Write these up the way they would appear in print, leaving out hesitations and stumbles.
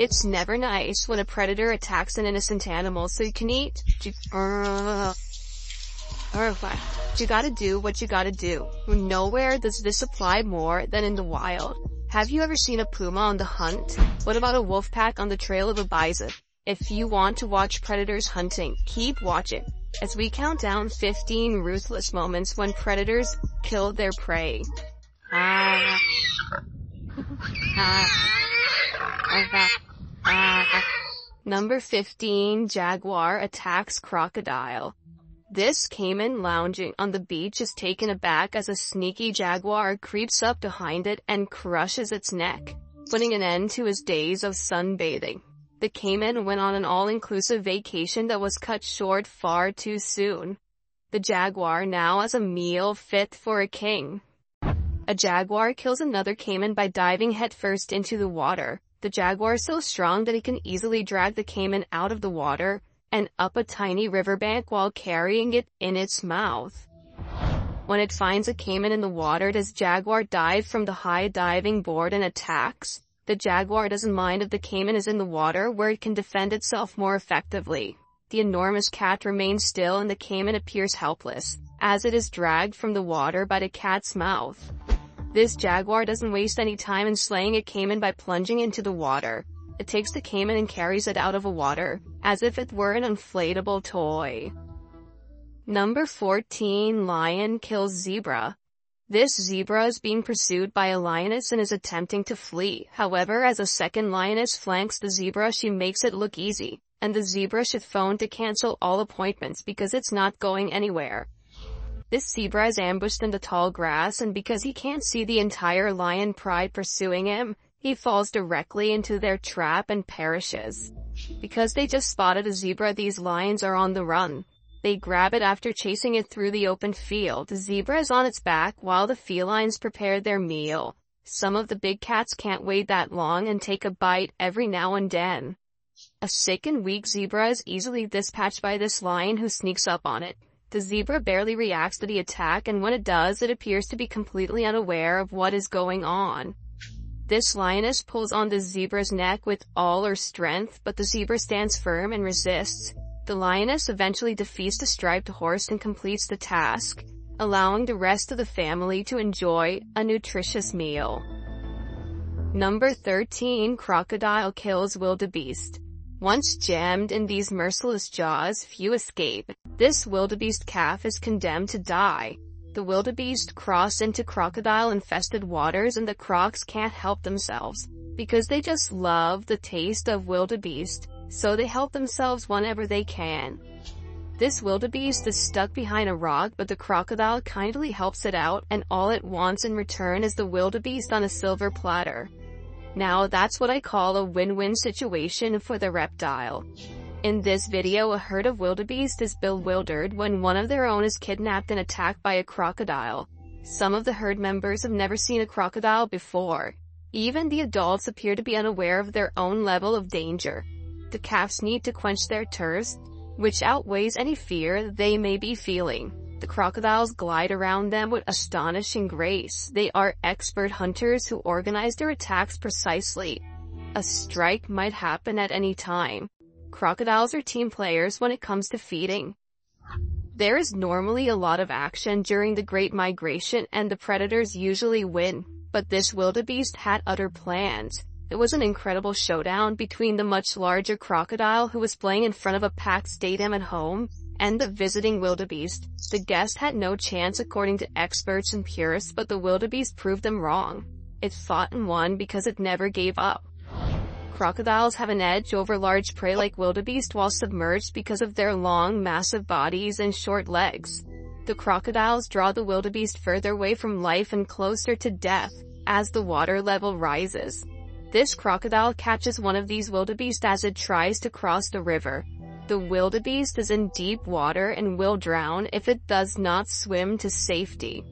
It's never nice when a predator attacks an innocent animal so you can eat. You gotta do what you gotta do. Nowhere does this apply more than in the wild. Have you ever seen a puma on the hunt? What about a wolf pack on the trail of a bison? If you want to watch predators hunting, keep watching as we count down 15 ruthless moments when predators kill their prey. Number 15, jaguar attacks crocodile. This caiman lounging on the beach is taken aback as a sneaky jaguar creeps up behind it and crushes its neck, putting an end to his days of sunbathing. The caiman went on an all-inclusive vacation that was cut short far too soon. The jaguar now has a meal fit for a king. A jaguar kills another caiman by diving headfirst into the water. The jaguar is so strong that it can easily drag the caiman out of the water and up a tiny riverbank while carrying it in its mouth. When it finds a caiman in the water, this jaguar dives from the high diving board and attacks. The jaguar doesn't mind if the caiman is in the water, where it can defend itself more effectively. The enormous cat remains still and the caiman appears helpless, as it is dragged from the water by the cat's mouth. This jaguar doesn't waste any time in slaying a caiman by plunging into the water. It takes the caiman and carries it out of the water, as if it were an inflatable toy. Number 14, lion kills zebra. This zebra is being pursued by a lioness and is attempting to flee. However, as a second lioness flanks the zebra, she makes it look easy, and the zebra should phone to cancel all appointments because it's not going anywhere. This zebra is ambushed in the tall grass, and because he can't see the entire lion pride pursuing him, he falls directly into their trap and perishes. Because they just spotted a zebra, these lions are on the run. They grab it after chasing it through the open field. The zebra is on its back while the felines prepare their meal. Some of the big cats can't wait that long and take a bite every now and then. A sick and weak zebra is easily dispatched by this lion who sneaks up on it. The zebra barely reacts to the attack, and when it does, it appears to be completely unaware of what is going on. This lioness pulls on the zebra's neck with all her strength, but the zebra stands firm and resists. The lioness eventually defeats the striped horse and completes the task, allowing the rest of the family to enjoy a nutritious meal. Number 13, crocodile kills wildebeest. Once jammed in these merciless jaws, few escape. This wildebeest calf is condemned to die. The wildebeest cross into crocodile-infested waters, and the crocs can't help themselves, because they just love the taste of wildebeest, so they help themselves whenever they can. This wildebeest is stuck behind a rock, but the crocodile kindly helps it out, and all it wants in return is the wildebeest on a silver platter. Now that's what I call a win-win situation for the reptile. In this video, a herd of wildebeest is bewildered when one of their own is kidnapped and attacked by a crocodile. Some of the herd members have never seen a crocodile before. Even the adults appear to be unaware of their own level of danger. The calves need to quench their thirst, which outweighs any fear they may be feeling. The crocodiles glide around them with astonishing grace. They are expert hunters who organize their attacks precisely. A strike might happen at any time. Crocodiles are team players when it comes to feeding. There is normally a lot of action during the Great Migration, and the predators usually win. But this wildebeest had other plans. It was an incredible showdown between the much larger crocodile, who was playing in front of a packed stadium at home, and the visiting wildebeest. The guest had no chance according to experts and purists, but the wildebeest proved them wrong. It fought and won because it never gave up. Crocodiles have an edge over large prey like wildebeest while submerged because of their long, massive bodies and short legs. The crocodiles draw the wildebeest further away from life and closer to death as the water level rises. This crocodile catches one of these wildebeest as it tries to cross the river. The wildebeest is in deep water and will drown if it does not swim to safety.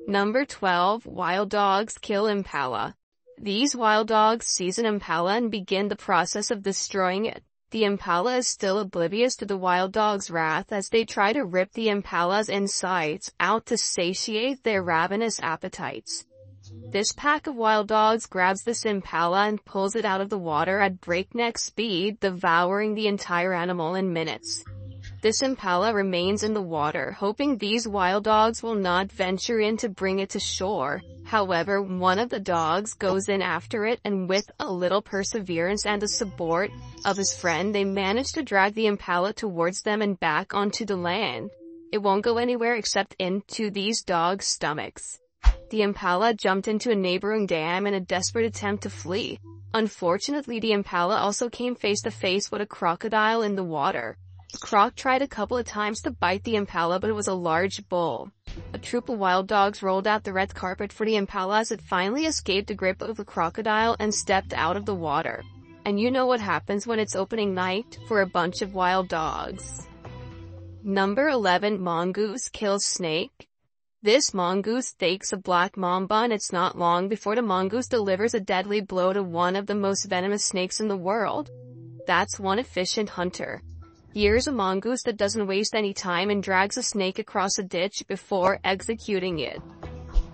Number 12, wild dogs kill impala. These wild dogs seize an impala and begin the process of destroying it. The impala is still oblivious to the wild dog's wrath as they try to rip the impala's insides out to satiate their ravenous appetites. This pack of wild dogs grabs this impala and pulls it out of the water at breakneck speed, devouring the entire animal in minutes. This impala remains in the water, hoping these wild dogs will not venture in to bring it to shore. However, one of the dogs goes in after it, and with a little perseverance and the support of his friend, they manage to drag the impala towards them and back onto the land. It won't go anywhere except into these dogs' stomachs. The impala jumped into a neighboring dam in a desperate attempt to flee. Unfortunately, the impala also came face to face with a crocodile in the water. The croc tried a couple of times to bite the impala, but it was a large bull. A troop of wild dogs rolled out the red carpet for the impala as it finally escaped the grip of the crocodile and stepped out of the water. And you know what happens when it's opening night for a bunch of wild dogs. Number 11. Mongoose kills snake. This mongoose takes a black mamba, and it's not long before the mongoose delivers a deadly blow to one of the most venomous snakes in the world. That's one efficient hunter. Here's a mongoose that doesn't waste any time and drags a snake across a ditch before executing it.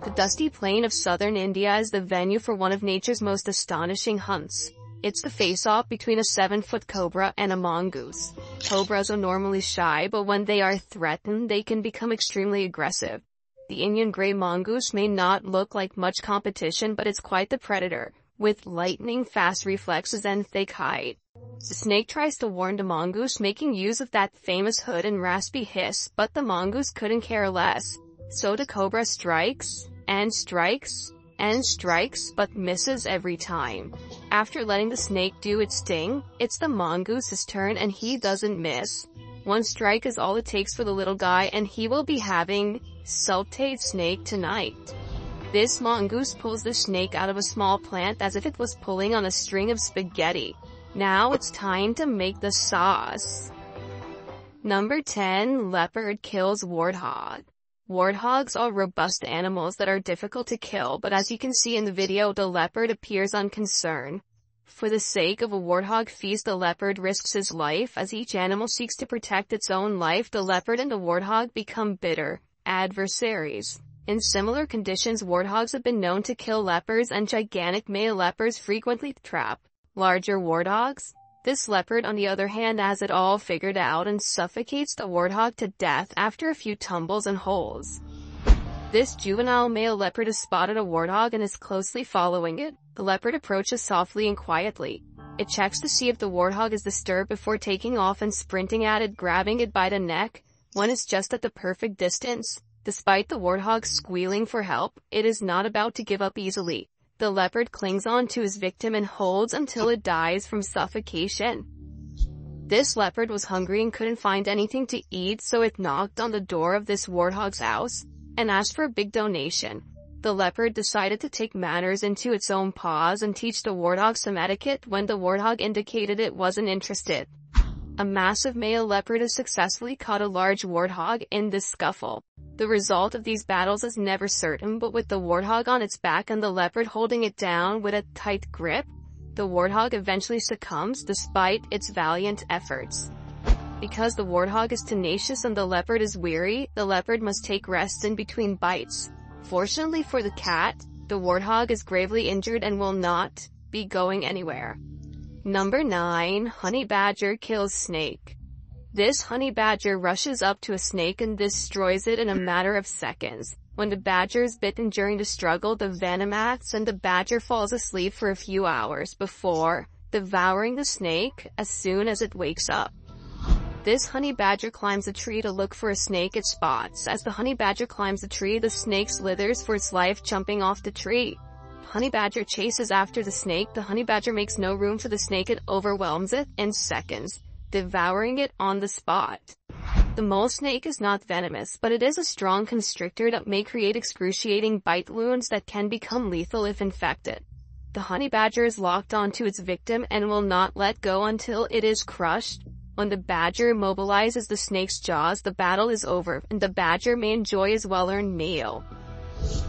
The dusty plain of southern India is the venue for one of nature's most astonishing hunts. It's the face-off between a 7-foot cobra and a mongoose. Cobras are normally shy, but when they are threatened, they can become extremely aggressive. The Indian gray mongoose may not look like much competition, but it's quite the predator, with lightning-fast reflexes and thick hide. The snake tries to warn the mongoose, making use of that famous hood and raspy hiss, but the mongoose couldn't care less. So the cobra strikes, and strikes, and strikes, but misses every time. After letting the snake do its sting, it's the mongoose's turn, and he doesn't miss. One strike is all it takes for the little guy, and he will be having sautéed snake tonight. This mongoose pulls the snake out of a small plant as if it was pulling on a string of spaghetti. Now it's time to make the sauce. Number 10. Leopard kills warthog. Warthogs are robust animals that are difficult to kill, but as you can see in the video, the leopard appears unconcerned. For the sake of a warthog feast, the leopard risks his life. As each animal seeks to protect its own life, the leopard and the warthog become bitter adversaries. In similar conditions, warthogs have been known to kill leopards, and gigantic male leopards frequently trap larger warthogs. This leopard, on the other hand, has it all figured out and suffocates the warthog to death after a few tumbles and holes. This juvenile male leopard has spotted a warthog and is closely following it. The leopard approaches softly and quietly. It checks to see if the warthog is disturbed before taking off and sprinting at it, grabbing it by the neck when it's just at the perfect distance. Despite the warthog squealing for help, it is not about to give up easily. The leopard clings on to his victim and holds until it dies from suffocation. This leopard was hungry and couldn't find anything to eat, so it knocked on the door of this warthog's house and asked for a big donation. The leopard decided to take matters into its own paws and teach the warthog some etiquette when the warthog indicated it wasn't interested. A massive male leopard has successfully caught a large warthog in this scuffle. The result of these battles is never certain, but with the warthog on its back and the leopard holding it down with a tight grip, the warthog eventually succumbs despite its valiant efforts. Because the warthog is tenacious and the leopard is weary, the leopard must take rests in between bites. Fortunately for the cat, the warthog is gravely injured and will not be going anywhere. Number 9. Honey badger kills snake. This honey badger rushes up to a snake and destroys it in a matter of seconds. When the badger is bitten during the struggle, the venom acts and the badger falls asleep for a few hours before devouring the snake as soon as it wakes up. This honey badger climbs a tree to look for a snake it spots. As the honey badger climbs the tree, the snake slithers for its life, jumping off the tree. Honey badger chases after the snake. The honey badger makes no room for the snake. It overwhelms it in seconds, devouring it on the spot. The mole snake is not venomous, but it is a strong constrictor that may create excruciating bite wounds that can become lethal if infected. The honey badger is locked onto its victim and will not let go until it is crushed. When the badger immobilizes the snake's jaws, the battle is over, and the badger may enjoy his well-earned meal.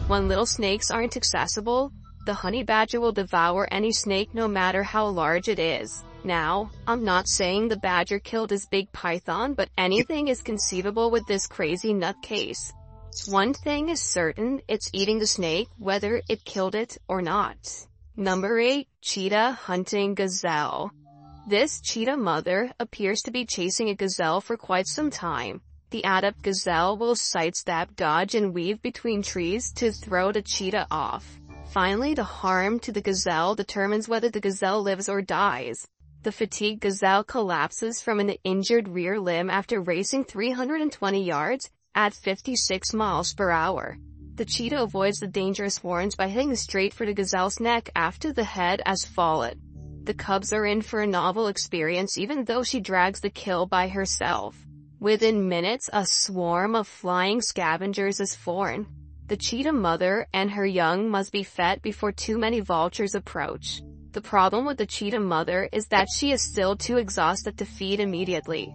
When little snakes aren't accessible, the honey badger will devour any snake no matter how large it is. Now, I'm not saying the badger killed his big python, but anything is conceivable with this crazy nutcase. One thing is certain, it's eating the snake, whether it killed it or not. Number 8. Cheetah hunting gazelle. This cheetah mother appears to be chasing a gazelle for quite some time. The adept gazelle will sidestep, dodge, and weave between trees to throw the cheetah off. Finally, the harm to the gazelle determines whether the gazelle lives or dies. The fatigued gazelle collapses from an injured rear limb after racing 320 yards at 56 miles per hour. The cheetah avoids the dangerous horns by hitting straight for the gazelle's neck after the head has fallen. The cubs are in for a novel experience even though she drags the kill by herself. Within minutes, a swarm of flying scavengers is formed. The cheetah mother and her young must be fed before too many vultures approach. The problem with the cheetah mother is that she is still too exhausted to feed immediately.